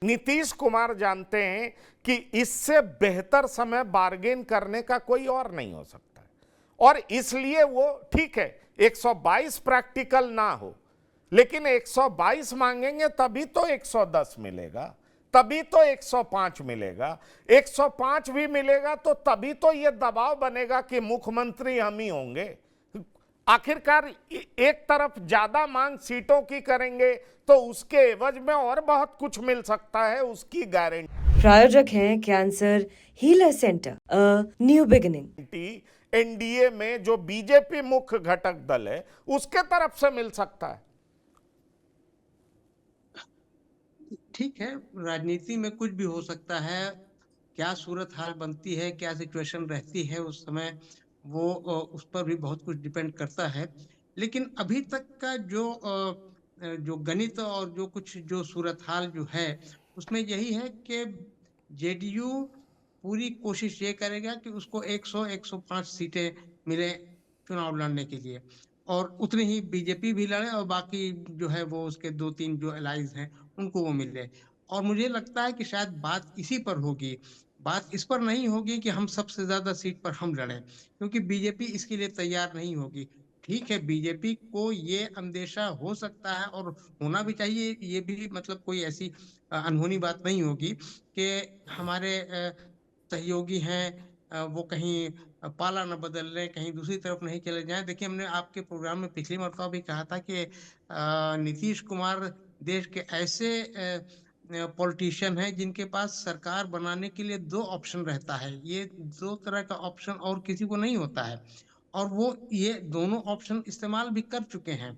नीतीश कुमार जानते हैं कि इससे बेहतर समय बार्गेन करने का कोई और नहीं हो सकता है, और इसलिए वो ठीक है 122 प्रैक्टिकल ना हो, लेकिन 122 मांगेंगे तभी तो 110 मिलेगा, तभी तो 105 मिलेगा। 105 भी मिलेगा तो तभी तो ये दबाव बनेगा कि मुख्यमंत्री हम ही होंगे। आखिरकार एक तरफ ज्यादा मांग सीटों की करेंगे तो उसके एवज में और बहुत कुछ मिल सकता है, उसकी गारंटी। प्रायोजक हैं cancer healer centre, a new beginning. NDA में जो बीजेपी मुख्य घटक दल है उसके तरफ से मिल सकता है। ठीक है, राजनीति में कुछ भी हो सकता है। क्या सूरत हाल बनती है, क्या सिचुएशन रहती है उस समय, वो उस पर भी बहुत कुछ डिपेंड करता है। लेकिन अभी तक का जो गणित और जो सूरत हाल जो है उसमें यही है कि जेडीयू पूरी कोशिश ये करेगा कि उसको 100-105 सीटें मिले चुनाव लड़ने के लिए, और उतनी ही बीजेपी भी लड़े और बाकी जो है वो उसके 2-3 जो एलाइज हैं उनको वो मिले। और मुझे लगता है कि शायद बात इसी पर होगी, बात इस पर नहीं होगी कि हम सबसे ज्यादा सीट पर हम लड़ें, क्योंकि बीजेपी इसके लिए तैयार नहीं होगी। ठीक है, बीजेपी को ये अंदेशा हो सकता है और होना भी चाहिए, ये भी मतलब कोई ऐसी अनहोनी बात नहीं होगी कि हमारे सहयोगी हैं वो कहीं पाला न बदल लें, कहीं दूसरी तरफ नहीं चले जाएं। देखिए, हमने आपके प्रोग्राम में पिछली मरतबा भी कहा था कि नीतीश कुमार देश के ऐसे पॉलिटिशियन हैं जिनके पास सरकार बनाने के लिए दो ऑप्शन रहता है। ये दो तरह का ऑप्शन और किसी को नहीं होता है, और वो ये दोनों ऑप्शन इस्तेमाल भी कर चुके हैं।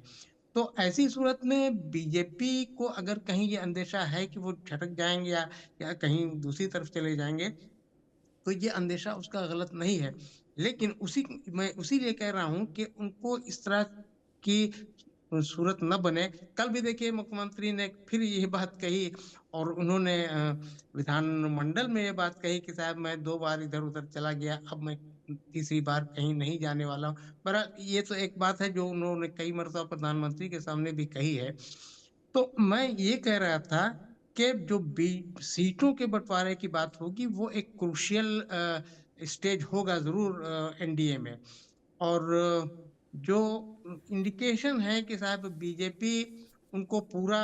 तो ऐसी सूरत में बीजेपी को अगर कहीं ये अंदेशा है कि वो झटक जाएंगे या कहीं दूसरी तरफ चले जाएंगे, तो ये अंदेशा उसका गलत नहीं है। लेकिन मैं उसी लिए कह रहा हूं कि उनको इस तरह की सूरत न बने। कल भी देखिए मुख्यमंत्री ने फिर यही बात कही, और उन्होंने विधानमंडल में ये बात कही कि साहब मैं 2 बार इधर उधर चला गया, अब मैं तीसरी बार कहीं नहीं जाने वाला हूँ। पर ये तो एक बात है जो उन्होंने कई मरतबा प्रधानमंत्री के सामने भी कही है। तो मैं ये कह रहा था कि जो सीटों के बंटवारे की बात होगी वो एक क्रूशियल स्टेज होगा जरूर एनडीए में। और जो इंडिकेशन है कि साहब बीजेपी उनको पूरा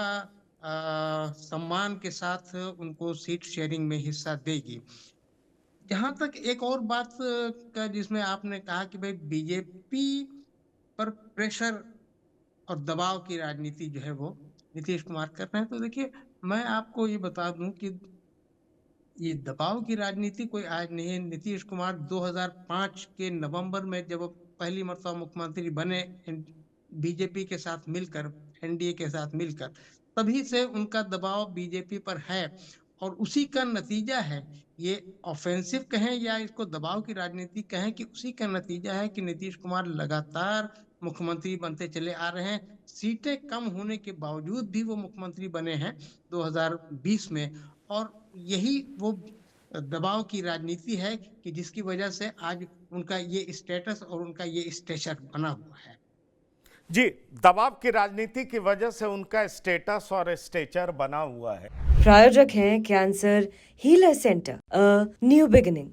सम्मान के साथ उनको सीट शेयरिंग में हिस्सा देगी। जहां तक एक और बात का जिसमें आपने कहा कि भाई बीजेपी पर प्रेशर और दबाव की राजनीति जो है वो नीतीश कुमार कर रहे हैं, तो देखिए मैं आपको ये बता दूं कि ये दबाव की राजनीति कोई आज नहीं है। नीतीश कुमार 2005 के नवंबर में जब वो पहली मर्तबा मुख्यमंत्री बने बीजेपी के साथ मिलकर, एनडीए के साथ मिलकर, तभी से उनका दबाव बीजेपी पर है, और उसी का नतीजा है। ये ऑफेंसिव कहें या इसको दबाव की राजनीति कहें, कि उसी का नतीजा है कि नीतीश कुमार लगातार मुख्यमंत्री बनते चले आ रहे हैं। सीटें कम होने के बावजूद भी वो मुख्यमंत्री बने हैं 2020 में, और यही वो दबाव की राजनीति है कि जिसकी वजह से आज उनका ये स्टेटस और उनका ये स्टेचर बना हुआ है। जी, दबाव की राजनीति की वजह से उनका स्टेटस और स्टेचर बना हुआ है। प्रायोजक हैं cancer healer centre, a new beginning.